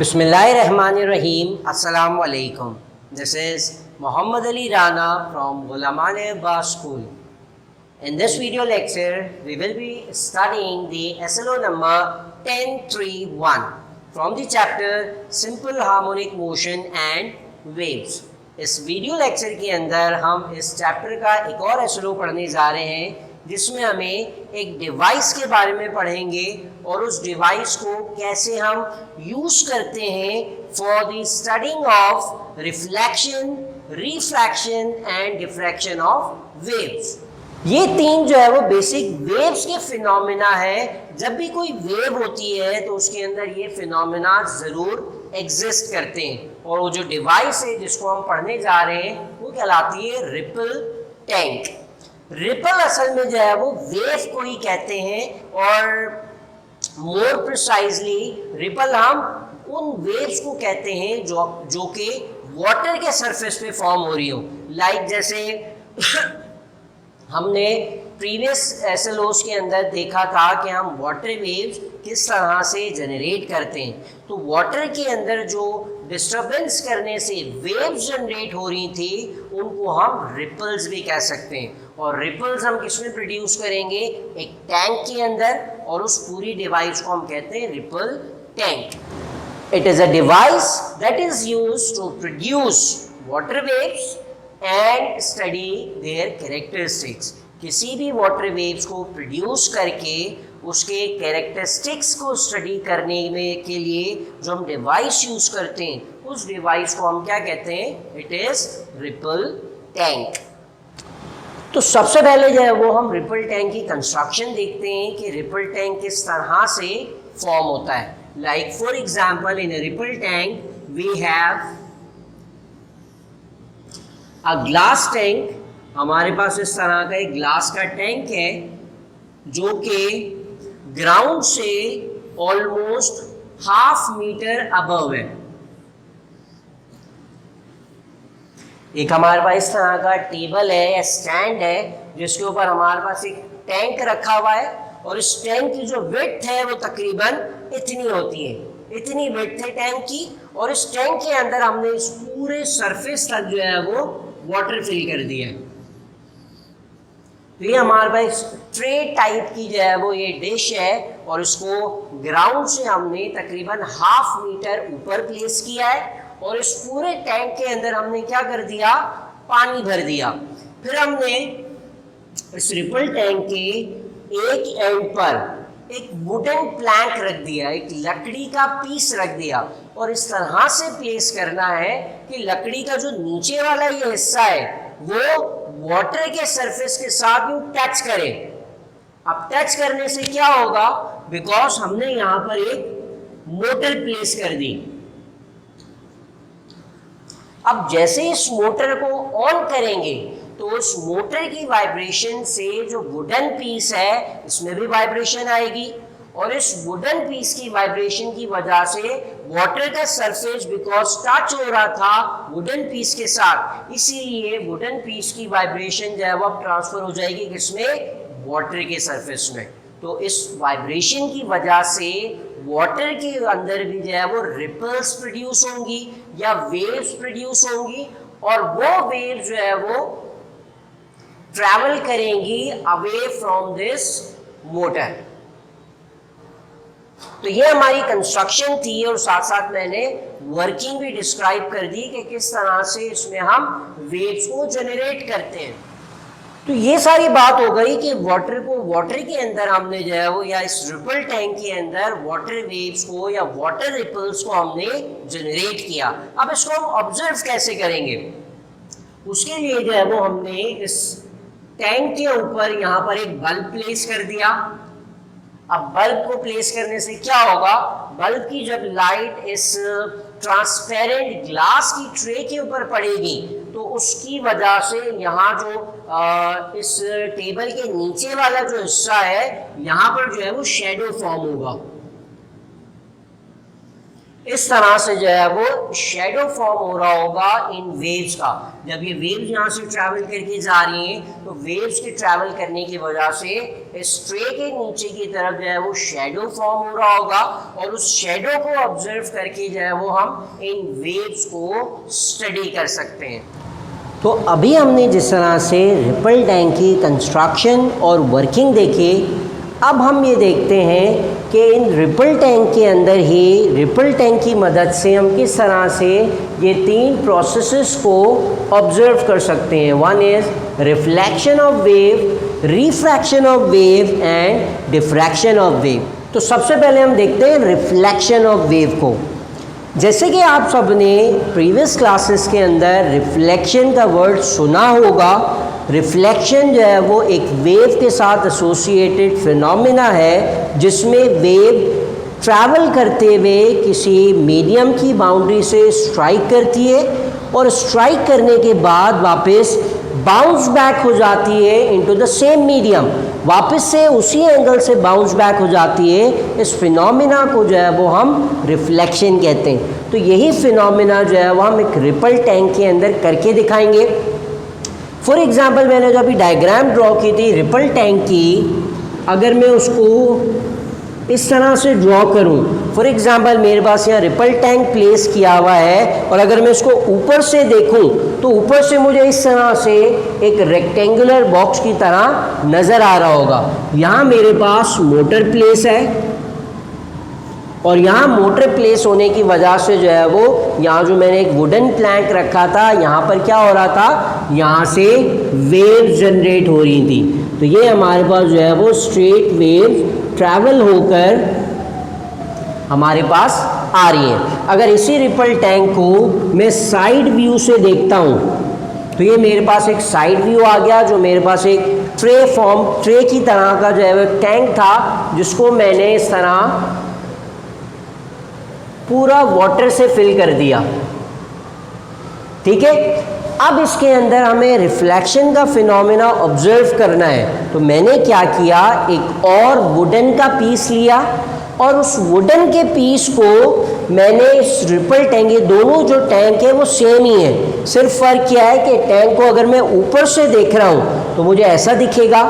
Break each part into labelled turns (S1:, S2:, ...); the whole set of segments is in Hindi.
S1: Bismillahirrahmanirrahim. Assalamu alaikum. This is Muhammad Ali Rana from Ghulamane Abbas School. In this video lecture, we will be studying the SLO number 1031 from the chapter Simple Harmonic Motion and Waves. इस वीडियो लेक्चर के अंदर हम इस चैप्टर का एक और SLO पढ़ने जा रहे हैं जिसमें हमें एक डिवाइस के बारे में पढ़ेंगे और उस डिवाइस को कैसे हम यूज करते हैं for the studying of reflection, refraction and diffraction of waves. ये तीन जो है वो बेसिक वेव्स के फिनोमेना है। जब भी कोई वेव होती है तो उसके अंदर ये फिनोमेना ज़रूर एग्जिस्ट करते हैं और वो जो डिवाइस है जिसको हम पढ़ने जा रहे हैं वो कहलाती है रिपल टैंक। रिपल असल में जो है वो वेव को ही कहते हैं और मोर प्रिसाइजली रिपल हम उन वेव्स को कहते हैं जो कि वाटर के सरफेस पे फॉर्म हो रही हो। लाइक जैसे हमने प्रीवियस एसएलओस के अंदर देखा था कि हम वाटर वेव्स किस तरह से जनरेट करते हैं। तो वाटर के अंदर जो डिस्टर्बेंस करने से वेव्स जनरेट हो रही थी उनको हम रिपल्स भी कह सकते हैं। और रिपल्स हम किस में प्रोड्यूस करेंगे? एक टैंक के अंदर, और उस पूरी डिवाइस को हम कहते हैं ripple tank. It is a device that is used to produce water waves and study their characteristics. किसी भी वाटर वेव्स को प्रोड्यूस करके उसके कैरेक्टरिस्टिक्स को स्टडी करने में के लिए जो हम डिवाइस यूज करते हैं उस डिवाइस को हम क्या कहते हैं? It is ripple tank. तो सबसे पहले जो है वो हम रिपल टैंक की कंस्ट्रक्शन देखते हैं कि रिपल टैंक किस तरह से फॉर्म होता है। Like for example in a ripple tank we have a glass tank. हमारे पास इस तरह का एक ग्लास का टैंक है जो कि ग्राउंड से ऑलमोस्ट 1/2 मीटर अबव है। एक हमारे पास इस तरह का टेबल है या स्टैंड है जिसके ऊपर हमारे पास एक टैंक रखा हुआ है और इस टैंक की जो विड्थ है वो तकरीबन इतनी होती है। इतनी विड्थ है टैंक की और इस टैंक के अंदर हमने इस पूरे सरफेस तक जो है वो वाटर फिल कर दिया है। तो ये हमारे पास ट्रे टाइप की जो है वो ये डिश है और इसको ग्राउंड से हमने तकरीबन 1/2 मीटर ऊपर प्लेस किया है और इस पूरे टैंक के अंदर हमने क्या कर दिया? पानी भर दिया। फिर हमने इस रिपल टैंक के एक एंड पर एक वुडन प्लैंक रख दिया, एक लकड़ी का पीस रख दिया और इस तरह से प्लेस करना है कि लकड़ी का जो नीचे वाला ये हिस्सा है वो वाटर के सरफेस के साथ यूं टच करे। अब टच करने से क्या होगा? बिकॉज हमने यहां पर एक मोटर प्लेस कर दी। अब जैसे इस मोटर को ऑन करेंगे तो उस मोटर की वाइब्रेशन से जो वुडन पीस है इसमें भी वाइब्रेशन आएगी और इस वुडन पीस की वाइब्रेशन की वजह से वाटर का सरफेस बिकॉज टच हो रहा था वुडन पीस के साथ, इसीलिए वुडन पीस की वाइब्रेशन जो है वो अब ट्रांसफर हो जाएगी किसमें? वाटर के सरफेस में। तो इस वाइब्रेशन की वजह से वाटर के अंदर भी जो है वो रिपल्स प्रोड्यूस होंगी या वेव्स प्रोड्यूस होंगी और वो वेव जो है वो ट्रैवल करेंगी अवे फ्रॉम दिस मोटर। तो ये हमारी कंस्ट्रक्शन थी और साथ साथ मैंने वर्किंग भी डिस्क्राइब कर दी कि किस तरह से इसमें हम वेव्स को जनरेट करते हैं। तो ये सारी बात हो गई कि वाटर के अंदर हमने जो है वो या इस रिपल टैंक के अंदर वाटर वेव्स को या वाटर रिपल्स को हमने जनरेट किया। अब इसको हम ऑब्जर्व कैसे करेंगे? उसके लिए जो है वो हमने इस टैंक के ऊपर यहाँ पर एक बल्ब प्लेस कर दिया। अब बल्ब को प्लेस करने से क्या होगा? बल्ब की जब लाइट इस ट्रांसपेरेंट ग्लास की ट्रे के ऊपर पड़ेगी तो उसकी वजह से यहाँ जो इस टेबल के नीचे वाला जो हिस्सा है यहाँ पर जो है वो शेडो फॉर्म होगा। इस तरह से जो है वो शेडो फॉर्म हो रहा होगा इन वेव्स का। जब ये वेव्स यहाँ से ट्रैवल करके जा रही हैं तो वेव्स के ट्रैवल करने की वजह से इस ट्रे के नीचे की तरफ जो है वो शेडो फॉर्म हो रहा होगा, और उस शेडो को ऑब्जर्व करके जो है वो हम इन वेव्स को स्टडी कर सकते हैं। तो अभी हमने जिस तरह से रिपल टैंक की कंस्ट्रक्शन और वर्किंग देखी, अब हम ये देखते हैं कि इन रिपल टैंक के अंदर ही रिपल टैंक की मदद से हम किस तरह से ये तीन प्रोसेसेस को ऑब्जर्व कर सकते हैं। One is reflection of wave, refraction of wave and diffraction of wave. तो सबसे पहले हम देखते हैं रिफ्लेक्शन ऑफ वेव को। जैसे कि आप सबने प्रीवियस क्लासेस के अंदर रिफ्लेक्शन का वर्ड सुना होगा। रिफ्लेक्शन जो है वो एक वेव के साथ एसोसिएटेड फिनोमिना है, जिसमें वेव ट्रैवल करते हुए किसी मीडियम की बाउंड्री से स्ट्राइक करती है और स्ट्राइक करने के बाद वापस बाउंस बैक हो जाती है इनटू द सेम मीडियम, वापस से उसी एंगल से बाउंस बैक हो जाती है। इस फिनोमिना को जो है वो हम रिफ्लेक्शन कहते हैं। तो यही फिनोमिना जो है वो हम एक रिपल टैंक के अंदर करके दिखाएंगे। फॉर एग्ज़ाम्पल मैंने जो अभी डायग्राम ड्रॉ की थी रिपल टैंक की, अगर मैं उसको इस तरह से ड्रॉ करूं, फॉर एग्ज़ाम्पल मेरे पास यहाँ रिपल टैंक प्लेस किया हुआ है, और अगर मैं इसको ऊपर से देखूं तो ऊपर से मुझे इस तरह से एक रेक्टेंगुलर बॉक्स की तरह नज़र आ रहा होगा। यहाँ मेरे पास मोटर प्लेस है, और यहाँ मोटर प्लेस होने की वजह से जो है वो यहाँ जो मैंने एक वुडन प्लैंक रखा था, यहाँ पर क्या हो रहा था, यहाँ से वेव जनरेट हो रही थी। तो ये हमारे पास जो है वो स्ट्रेट वेव ट्रैवल होकर हमारे पास आ रही है। अगर इसी रिपल टैंक को मैं साइड व्यू से देखता हूँ तो ये मेरे पास एक साइड व्यू आ गया, जो मेरे पास एक ट्रे की तरह का जो है वो टैंक था, जिसको मैंने इस तरह पूरा वाटर से फिल कर दिया। ठीक है, अब इसके अंदर हमें रिफ्लेक्शन का फिनोमेना ऑब्जर्व करना है। तो मैंने क्या किया, एक और वुडन का पीस लिया, और उस वुडन के पीस को मैंने इस रिपल टैंक, ये दोनों जो टैंक है वो सेम ही है, सिर्फ फ़र्क क्या है कि टैंक को अगर मैं ऊपर से देख रहा हूँ तो मुझे ऐसा दिखेगा,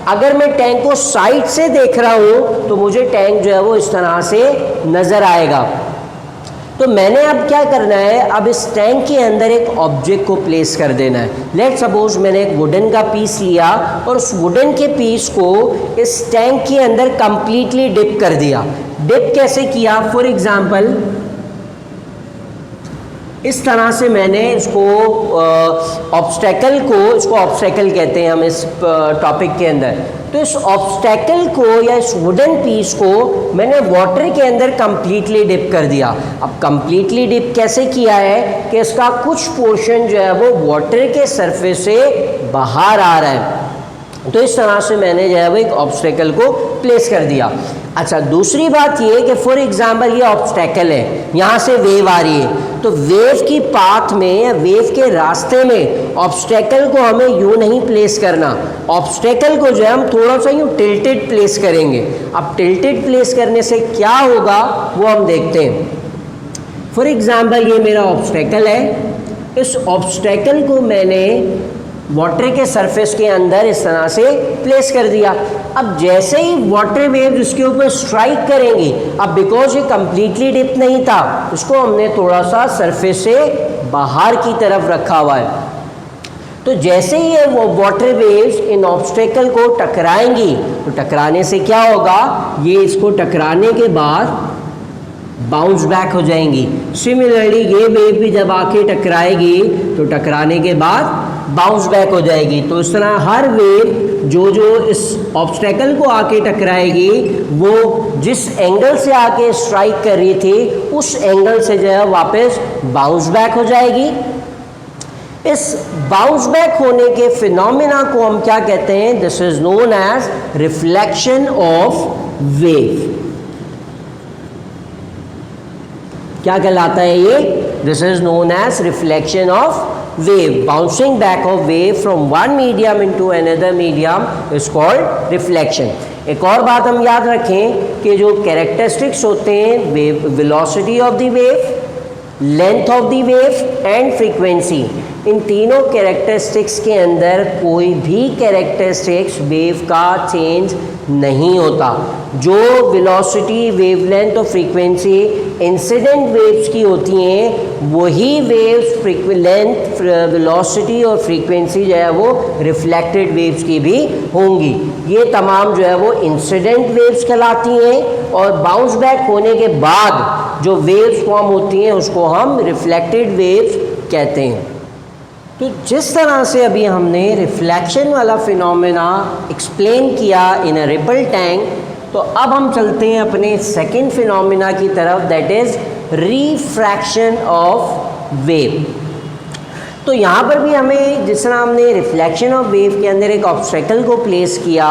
S1: अगर मैं टैंक को साइड से देख रहा हूँ तो मुझे टैंक जो है वो इस तरह से नज़र आएगा। तो मैंने अब क्या करना है, अब इस टैंक के अंदर एक ऑब्जेक्ट को प्लेस कर देना है। लेट सपोज मैंने एक वुडन का पीस लिया और उस वुडन के पीस को इस टैंक के अंदर कंप्लीटली डिप कर दिया। डिप कैसे किया, फॉर एग्जांपल इस तरह से मैंने इसको इसको ऑब्स्टेकल कहते हैं हम इस टॉपिक के अंदर। तो इस ऑब्स्टेकल को या इस वुडन पीस को मैंने वाटर के अंदर कंप्लीटली डिप कर दिया। अब कंप्लीटली डिप कैसे किया है कि इसका कुछ पोर्शन जो है वो वाटर के सरफेस से बाहर आ रहा है। तो इस तरह से मैंने जो है वो एक ऑब्स्टेकल को प्लेस कर दिया। अच्छा, दूसरी बात ये कि फॉर एग्जांपल ये ऑब्स्टेकल है, यहाँ से वेव आ रही है, तो वेव की पाथ में या वेव के रास्ते में ऑब्स्टेकल को हमें यूँ नहीं प्लेस करना। ऑब्स्टेकल को जो है हम थोड़ा सा यूँ टिल्टेड प्लेस करेंगे। अब टिल्टेड प्लेस करने से क्या होगा वो हम देखते हैं। फॉर एग्जांपल ये मेरा ऑब्स्टेकल है, इस ऑब्स्टेकल को मैंने वाटर के सरफेस के अंदर इस तरह से प्लेस कर दिया। अब जैसे ही वाटर वेव इसके ऊपर स्ट्राइक करेंगी, अब बिकॉज ये कंप्लीटली डिप नहीं था, उसको हमने थोड़ा सा सरफेस से बाहर की तरफ रखा हुआ है। तो जैसे ही ये वो वाटर वेव्स इन ऑब्स्टेकल को टकराएंगी, तो टकराने से क्या होगा, ये इसको टकराने के बाद बाउंस बैक हो जाएंगी। सिमिलरली ये वेव भी जब आके टकराएगी तो टकराने के बाद बाउंस बैक हो जाएगी। तो इस तरह हर वेव जो इस ऑब्स्टेकल को आके टकराएगी, वो जिस एंगल से आके स्ट्राइक कर रही थी उस एंगल से जो है वापस बाउंस बैक हो जाएगी। इस बाउंस बैक होने के फिनोमेना को हम क्या कहते हैं, this is known as reflection of wave. क्या कहलाता है ये, This is known as reflection of wave. Bouncing back of wave from one medium into another medium is called reflection. एक और बात हम याद रखें कि जो कैरेक्टरिस्टिक्स होते हैं wave, velocity of the wave, length of the wave and frequency, इन तीनों कैरेक्टरिस्टिक्स के अंदर कोई भी कैरेक्टरिस्टिक्स वेव का चेंज नहीं होता। जो वेलोसिटी, वेवलेंथ और फ्रीक्वेंसी इंसिडेंट वेव्स की होती हैं वही वेव्स लेंथ, वेलोसिटी और फ्रीक्वेंसी जो है वो रिफ्लेक्टेड वेव्स की भी होंगी। ये तमाम जो है वो इंसिडेंट वेव्स कहलाती हैं और बाउंस बैक होने के बाद जो वेव्स फॉर्म होती हैं उसको हम रिफ्लेक्टेड वेव्स कहते हैं। तो जिस तरह से अभी हमने रिफ्लेक्शन वाला फिनोमेना एक्सप्लेन किया इन अ रिपल टैंक, तो अब हम चलते हैं अपने सेकंड फिनोमेना की तरफ, that is refraction of wave. तो यहाँ पर भी हमें जिस तरह हमने रिफ्लेक्शन ऑफ वेव के अंदर एक ऑब्स्टेकल को प्लेस किया,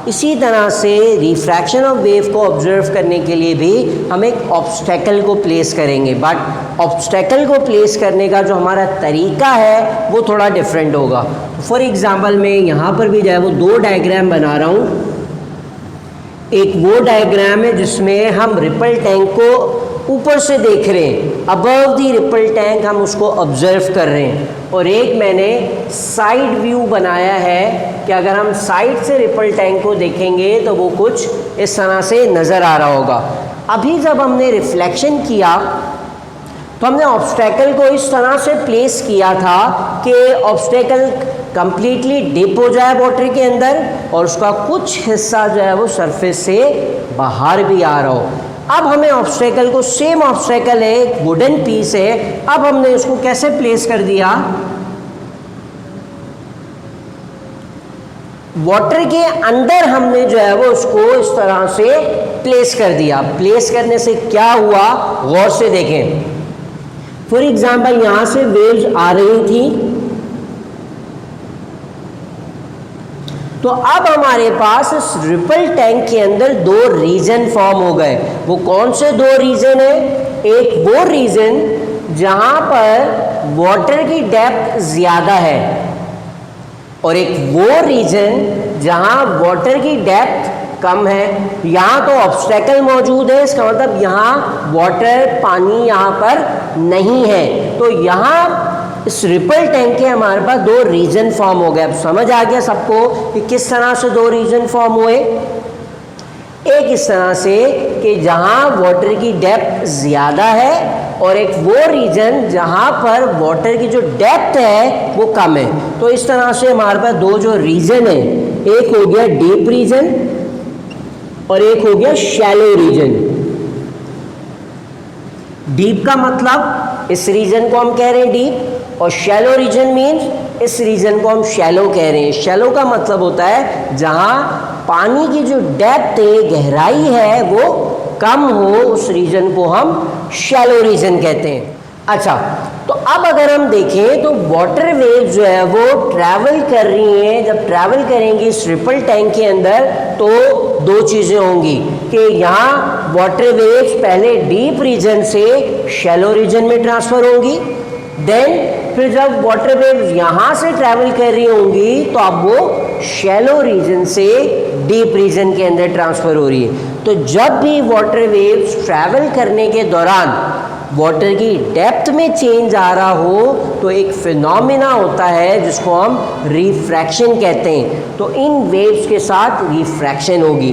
S1: इसी तरह से रिफ्रैक्शन ऑफ वेव को ऑब्जर्व करने के लिए भी हम एक ऑब्स्टेकल को प्लेस करेंगे। बट ऑब्स्टेकल को प्लेस करने का जो हमारा तरीका है वो थोड़ा डिफरेंट होगा। फॉर एग्ज़ाम्पल मैं यहाँ पर भी जो है वो दो डायग्राम बना रहा हूँ। एक वो डायग्राम है जिसमें हम रिपल टैंक को ऊपर से देख रहे हैं, अबव द रिपल टैंक हम उसको ऑब्जर्व कर रहे हैं, और एक मैंने साइड व्यू बनाया है कि अगर हम साइड से रिपल टैंक को देखेंगे तो वो कुछ इस तरह से नज़र आ रहा होगा। अभी जब हमने रिफ्लेक्शन किया तो हमने ऑब्स्टेकल को इस तरह से प्लेस किया था कि ऑब्स्टेकल कंप्लीटली डिप हो जाए वाटर के अंदर और उसका कुछ हिस्सा जो है वो सरफेस से बाहर भी आ रहा हो। अब हमें ऑब्स्टेकल को, सेम ऑब्स्टेकल है, एक वुडन पीस है, अब हमने उसको कैसे प्लेस कर दिया, वाटर के अंदर हमने जो है वो उसको इस तरह से प्लेस कर दिया। प्लेस करने से क्या हुआ, गौर से देखें। फॉर एग्जाम्पल यहाँ से वेव्स आ रही थी, तो अब हमारे पास इस रिपल टैंक के अंदर दो रीजन फॉर्म हो गए। वो कौन से दो रीजन है? एक वो रीजन जहां पर वाटर की डेप्थ ज़्यादा है और एक वो रीजन जहां वाटर की डेप्थ कम है। यहाँ तो ऑब्स्टेकल मौजूद है, इसका मतलब यहाँ वाटर, पानी यहाँ पर नहीं है। तो यहाँ इस रिपल टैंक के हमारे पास दो रीजन फॉर्म हो गए। अब समझ आ गया सबको कि किस तरह से दो रीजन फॉर्म हुए। एक इस तरह से कि जहाँ वाटर की डेप्थ ज़्यादा है और एक वो रीजन जहाँ पर वाटर की जो डेप्थ है वो कम है। तो इस तरह से हमारे पास दो जो रीजन है, एक हो गया डीप रीजन और एक हो गया शैलो रीजन। डीप का मतलब इस रीजन को हम कह रहे हैं डीप, और शैलो रीजन मीन्स इस रीजन को हम शैलो कह रहे हैं। शैलो का मतलब होता है जहाँ पानी की जो डेप्थ है, गहराई है, वो कम हो, उस रीजन को हम शैलो रीजन कहते हैं। अच्छा, तो अब अगर हम देखें तो वाटर वेव जो है वो ट्रैवल कर रही हैं। जब ट्रैवल करेंगी इस रिपल टैंक के अंदर तो दो चीज़ें होंगी कि यहाँ वाटर वेव्स पहले डीप रीजन से शैलो रीजन में ट्रांसफ़र होंगी, देन फिर जब वाटर वेव्स यहाँ से ट्रैवल कर रही होंगी तो अब वो शैलो रीजन से डीप रीजन के अंदर ट्रांसफ़र हो रही है। तो जब भी वाटर वेव्स ट्रैवल करने के दौरान वाटर की डेप्थ में चेंज आ रहा हो तो एक फिनोमिना होता है जिसको हम रिफ्रैक्शन कहते हैं। तो इन वेव्स के साथ रिफ्रैक्शन होगी।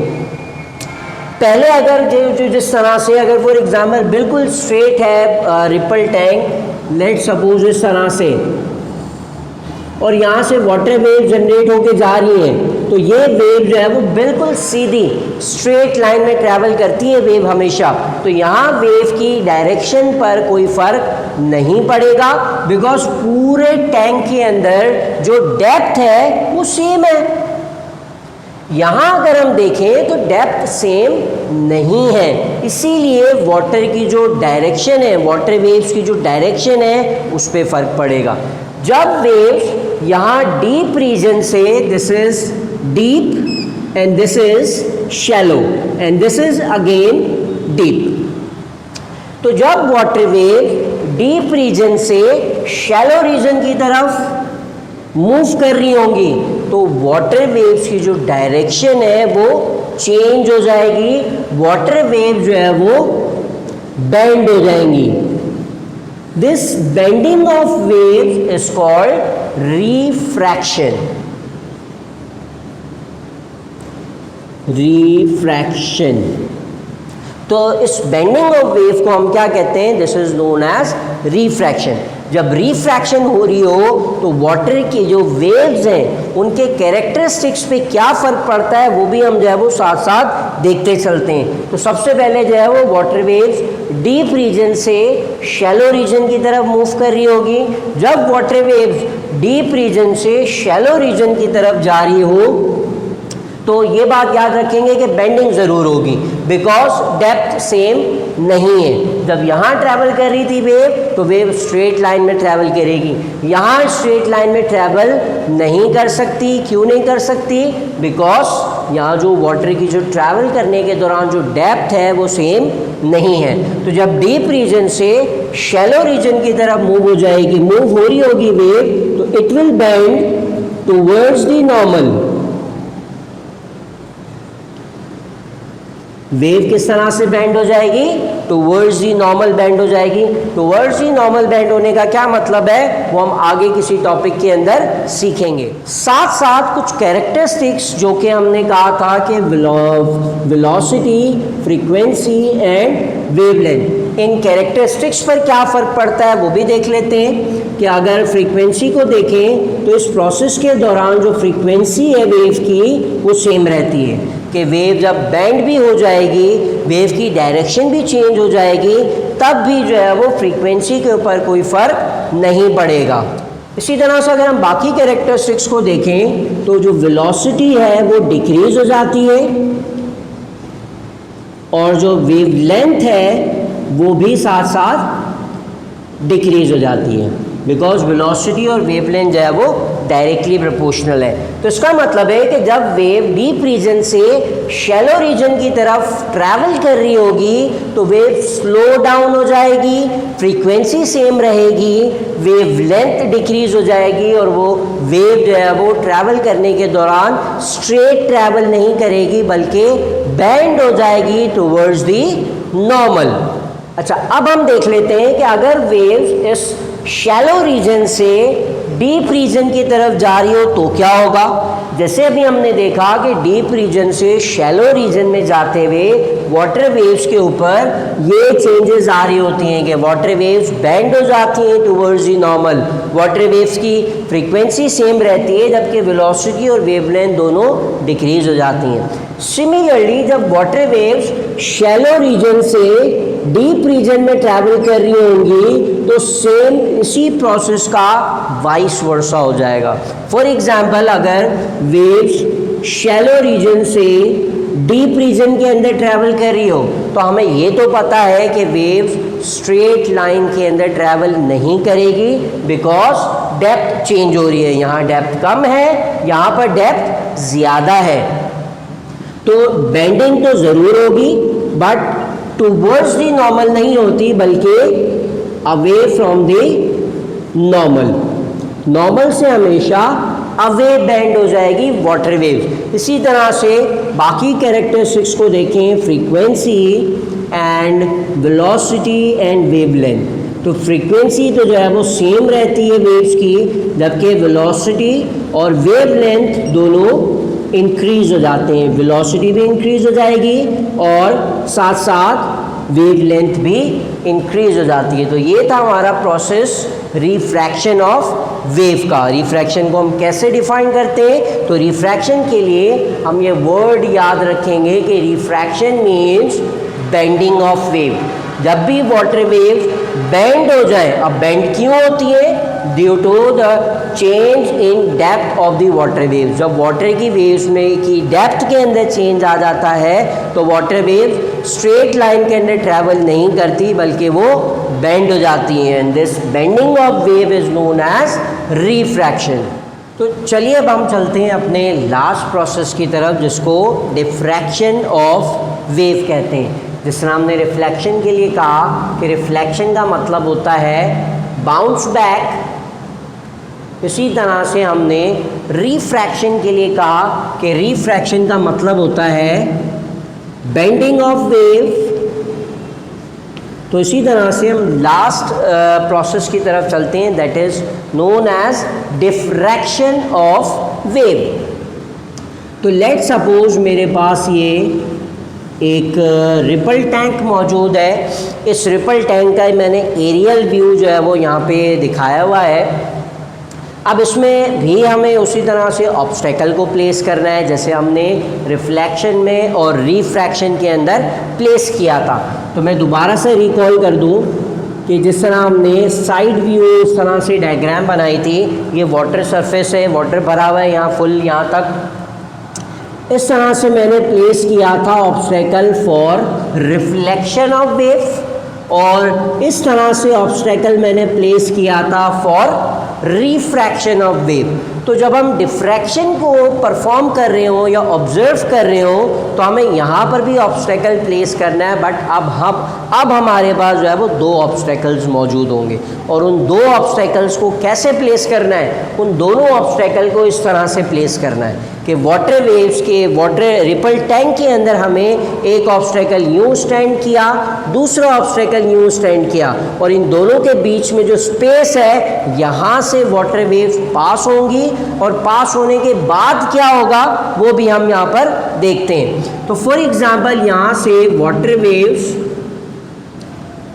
S1: पहले अगर जो जिस तरह से, अगर फॉर एग्जाम्पल बिल्कुल स्ट्रेट है रिपल टैंक, लेट सपोज इस तरह से, और यहाँ से वाटर वेव जनरेट होके जा रही है, तो ये वेव जो है वो बिल्कुल सीधी स्ट्रेट लाइन में ट्रैवल करती है वेव हमेशा। तो यहाँ वेव की डायरेक्शन पर कोई फ़र्क नहीं पड़ेगा, बिकॉज पूरे टैंक के अंदर जो डेप्थ है वो सेम है। यहाँ अगर हम देखें तो डेप्थ सेम नहीं है, इसीलिए वाटर की जो डायरेक्शन है, वाटर वेव्स की जो डायरेक्शन है उस पर फ़र्क पड़ेगा। जब वेव्स यहाँ डीप रीजन से, this is deep and this is shallow and this is again deep, तो जब वाटर वेव डीप रीजन से शैलो रीजन की तरफ मूव कर रही होंगी तो वाटर वेव्स की जो डायरेक्शन है वो चेंज हो जाएगी, वाटर वेव जो है वो बेंड हो जाएंगी। This bending of waves is called refraction. Refraction. तो इस बेंडिंग ऑफ वेव को हम क्या कहते हैं? This is known as refraction. जब रिफ्रैक्शन हो रही हो तो वाटर की जो वेव्स हैं उनके कैरेक्टरिस्टिक्स पे क्या फ़र्क पड़ता है वो भी हम जो है वो साथ साथ देखते चलते हैं। तो सबसे पहले जो है वो वाटर वेव्स डीप रीजन से शैलो रीजन की तरफ मूव कर रही होगी। जब वाटर वेव्स डीप रीजन से शैलो रीजन की तरफ जा रही हो तो ये बात याद रखेंगे कि बेंडिंग ज़रूर होगी, बिकॉज डेप्थ सेम नहीं है। जब यहाँ ट्रैवल कर रही थी वेव तो वेव स्ट्रेट लाइन में ट्रैवल करेगी, यहाँ स्ट्रेट लाइन में ट्रैवल नहीं कर सकती। क्यों नहीं कर सकती? बिकॉज यहाँ जो वाटर की जो ट्रैवल करने के दौरान जो डेप्थ है वो सेम नहीं है। तो जब डीप रीजन से शैलो रीजन की तरफ मूव हो जाएगी, मूव हो रही होगी वेव, तो it will bend towards the normal. Wave किस तरह से बेंड हो जाएगी? टुवर्ड्स दी नॉर्मल बेंड हो जाएगी। टुवर्ड्स दी नॉर्मल बेंड होने का क्या मतलब है वो हम आगे किसी टॉपिक के अंदर सीखेंगे। साथ साथ कुछ कैरेक्टरिस्टिक्स जो कि हमने कहा था कि velocity, frequency and wavelength, in characteristics पर क्या फ़र्क पड़ता है वो भी देख लेते हैं। कि अगर फ्रीक्वेंसी को देखें तो इस प्रोसेस के दौरान जो फ्रीक्वेंसी है वेव की वो सेम रहती है। कि वेव जब बेंड भी हो जाएगी, वेव की डायरेक्शन भी चेंज हो जाएगी, तब भी जो है वो फ्रीक्वेंसी के ऊपर कोई फ़र्क नहीं पड़ेगा। इसी तरह से अगर हम बाकी कैरेक्टरिस्टिक्स को देखें तो जो वेलोसिटी है वो डिक्रीज हो जाती है और जो वेवलेंथ है वो भी साथ साथ डिक्रीज हो जाती है, बिकॉज वेलोसिटी और वेवलेंथ जो है वो डायरेक्टली प्रोपोर्शनल है। तो इसका मतलब है कि जब वेव डीप रीजन से शैलो रीजन की तरफ ट्रैवल कर रही होगी तो वेव स्लो डाउन हो जाएगी, फ्रीक्वेंसी सेम रहेगी, वेवलेंथ डिक्रीज हो जाएगी और वो वेव जो है वो ट्रैवल करने के दौरान स्ट्रेट ट्रैवल नहीं करेगी बल्कि बेंड हो जाएगी टुवर्ड्स दी नॉर्मल। अच्छा, अब हम देख लेते हैं कि अगर वेव इस शैलो रीजन से डीप रीजन की तरफ जा रही हो तो क्या होगा। जैसे अभी हमने देखा कि डीप रीजन से शैलो रीजन में जाते हुए वाटर वेव्स के ऊपर ये चेंजेस आ रही होती हैं कि वाटर वेव्स बेंड हो जाती हैं towards the normal, water waves की फ्रीक्वेंसी सेम रहती है जबकि वेलोसिटी और वेवलेंथ दोनों डिक्रीज हो जाती हैं। सिमिलरली जब वाटर वेव्स शैलो रीजन से डीप रीजन में ट्रैवल कर रही होंगी तो सेम इसी प्रोसेस का वाइस वर्सा हो जाएगा। फॉर एग्जाम्पल अगर वेव्स शैलो रीजन से डीप रीजन के अंदर ट्रैवल कर रही हो तो हमें ये तो पता है कि वेव स्ट्रेट लाइन के अंदर ट्रैवल नहीं करेगी बिकॉज डेप्थ चेंज हो रही है। यहाँ डेप्थ कम है, यहाँ पर डेप्थ ज़्यादा है, तो बेंडिंग तो ज़रूर होगी बट टुवर्ड्स दी नॉर्मल नहीं होती बल्कि away from the normal. Normal से हमेशा अवे बेंड हो जाएगी वाटर वेव। इसी तरह से बाकी कैरेक्टरिस्टिक्स को देखें, frequency and velocity and wavelength. तो फ्रीक्वेंसी तो जो है वो सेम रहती है वेव्स की, जबकि वेलोसिटी और वेवलेंथ दोनों इंक्रीज हो जाते हैं। वेलोसिटी भी इंक्रीज हो जाएगी और साथ साथ वेवलेंथ भी इंक्रीज हो जाती है। तो ये था हमारा प्रोसेस रिफ्रैक्शन ऑफ वेव का। रिफ्रैक्शन को हम कैसे डिफाइन करते हैं? तो रिफ्रैक्शन के लिए हम ये वर्ड याद रखेंगे कि refraction means bending of wave. जब भी वाटर वेव बेंड हो जाए, अब बेंड क्यों होती है? Due to the change in depth of the water wave. जब वाटर की वेव्स में की डेप्थ के अंदर चेंज आ जाता है तो वाटर वेव स्ट्रेट लाइन के अंदर ट्रैवल नहीं करती बल्कि वो बेंड हो जाती हैं। And this bending of wave is known as refraction. तो चलिए अब हम चलते हैं अपने लास्ट प्रोसेस की तरफ जिसको डिफ्रैक्शन ऑफ वेव कहते हैं। जिस तरह हमने रिफ्लेक्शन के लिए कहा कि रिफ्लेक्शन का मतलब होता है बाउंस बैक, इसी तरह से हमने रिफ्रैक्शन के लिए कहा कि रिफ्रैक्शन का मतलब होता है बेंडिंग ऑफ वेव। तो इसी तरह से हम लास्ट प्रोसेस की तरफ चलते हैं, that is known as diffraction of wave. तो लेट सपोज मेरे पास ये एक रिपल टैंक मौजूद है। इस रिपल टैंक का मैंने एरियल व्यू जो है वो यहाँ पे दिखाया हुआ है। अब इसमें भी हमें उसी तरह से ऑब्स्टेकल को प्लेस करना है जैसे हमने रिफ्लेक्शन में और रिफ्रैक्शन के अंदर प्लेस किया था। तो मैं दोबारा से रिकॉल कर दूं कि जिस तरह हमने साइड व्यू इस तरह से डायग्राम बनाई थी, ये वाटर सरफेस है, वाटर भरा हुआ है यहाँ फुल यहाँ तक। इस तरह से मैंने प्लेस किया था obstacle for reflection of wave, और इस तरह से ऑब्स्टेकल मैंने प्लेस किया था फॉर रिफ्रैक्शन ऑफ वेव। तो जब हम डिफ्रैक्शन को परफॉर्म कर रहे हो या ऑब्जर्व कर रहे हो तो हमें यहाँ पर भी ऑब्स्टेकल प्लेस करना है, बट अब हमारे पास जो है वो दो ऑब्स्टेकल्स मौजूद होंगे, और उन दो ऑब्स्टेकल्स को कैसे प्लेस करना है, उन दोनों ऑब्स्टेकल को इस तरह से प्लेस करना है कि वाटर वेव्स के वाटर रिपल टैंक के अंदर हमें एक ऑब्स्टेकल यूँ स्टैंड किया, दूसरा ऑब्स्टेकल यूँ स्टैंड किया, और इन दोनों के बीच में जो स्पेस है यहाँ से वाटर वेव्स पास होंगी, और पास होने के बाद क्या होगा वो भी हम यहाँ पर देखते हैं। तो फॉर एग्जांपल यहाँ से वाटर वेव्स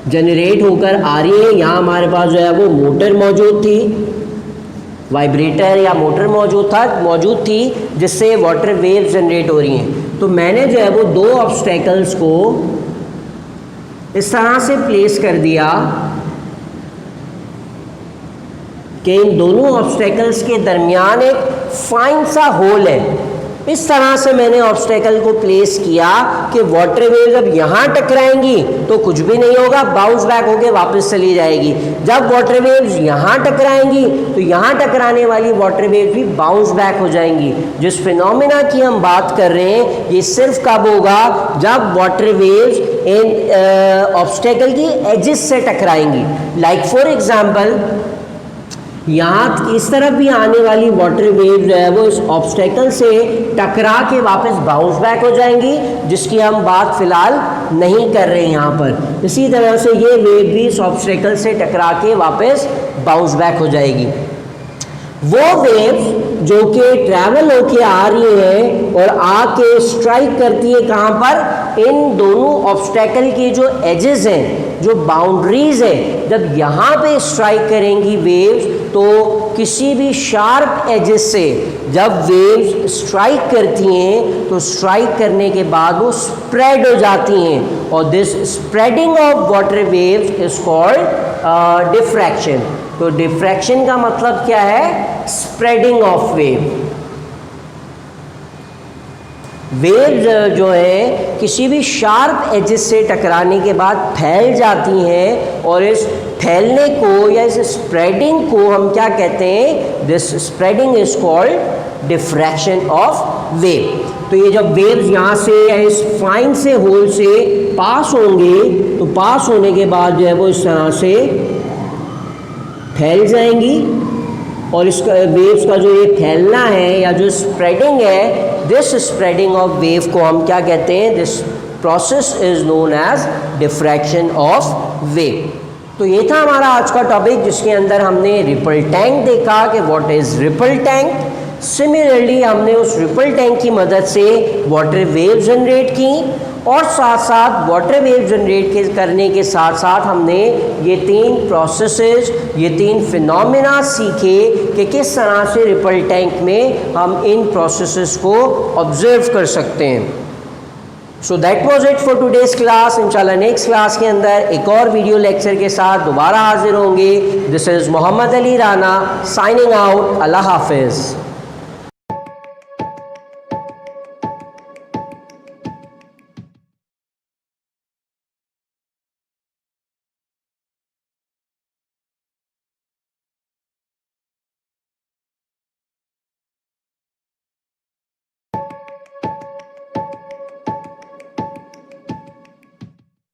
S1: जनरेट होकर आ रही है। यहाँ हमारे पास जो है वो मोटर मौजूद थी, वाइब्रेटर या मोटर मौजूद थी जिससे वाटर वेव जनरेट हो रही हैं। तो मैंने जो है वो दो ऑब्स्टेकल्स को इस तरह से प्लेस कर दिया कि इन दोनों ऑब्स्टेकल्स के दरमियान एक फाइन सा होल है। इस तरह से मैंने ऑब्स्टेकल को प्लेस किया कि वाटर वेव जब यहाँ टकराएंगी तो कुछ भी नहीं होगा, बाउंस बैक होके वापस चली जाएगी। जब वाटर वेव्स यहाँ टकराएंगी तो यहाँ टकराने वाली वाटर वेव भी बाउंस बैक हो जाएंगी। जिस फिनोमेना की हम बात कर रहे हैं ये सिर्फ कब होगा, जब वाटर वेव्स इन ऑब्स्टेकल की एजेस से टकराएंगी। लाइक फॉर एग्जाम्पल यहाँ इस तरफ भी आने वाली वाटर वेव जो है वो इस ऑब्स्टेकल से टकरा के वापस बाउंस बैक हो जाएंगी, जिसकी हम बात फिलहाल नहीं कर रहे हैं यहाँ पर। इसी तरह से ये वेव भी इस ऑब्स्टेकल से टकरा के वापस बाउंस बैक हो जाएगी। वो वेव जो कि ट्रैवल होके आ रही है और आके स्ट्राइक करती है कहाँ पर, इन दोनों ऑब्स्टेकल के जो एजेस हैं, जो बाउंड्रीज है, जब यहाँ पे स्ट्राइक करेंगी वेव्स तो किसी भी शार्प एजेस से जब वेव्स स्ट्राइक करती हैं तो स्ट्राइक करने के बाद वो स्प्रेड हो जाती हैं, और this spreading of water waves is called diffraction. तो डिफ्रैक्शन का मतलब क्या है, स्प्रेडिंग ऑफ वेव। वेव्स जो है किसी भी शार्प एजेस से टकराने के बाद फैल जाती हैं, और इस फैलने को या इस स्प्रेडिंग को हम क्या कहते हैं, this spreading is called diffraction of wave. तो ये जब वेव्स यहाँ से या इस फाइन से होल से पास होंगे तो पास होने के बाद जो है वो इस तरह से फैल जाएंगी, और इसका वेव्स का जो ये फैलना है या जो स्प्रेडिंग है, दिस स्प्रेडिंग ऑफ वेव को हम क्या कहते हैं, this process is known as diffraction of wave. तो ये था हमारा आज का टॉपिक जिसके अंदर हमने रिपल टैंक देखा कि what is ripple tank. Similarly हमने उस रिपल टैंक की मदद से वाटर वेव जनरेट की, और साथ साथ वाटर वेव जनरेट करने के साथ साथ हमने ये तीन प्रोसेसेस, ये तीन फिनोमेना सीखे कि किस तरह से रिपल टैंक में हम इन प्रोसेसेस को ऑब्जर्व कर सकते हैं। So that was it for today's class. इंशाल्लाह नेक्स्ट क्लास के अंदर एक और वीडियो लेक्चर के साथ दोबारा हाजिर होंगे। This is Mohammad Ali Rana signing out. अल्लाह हाफिज़।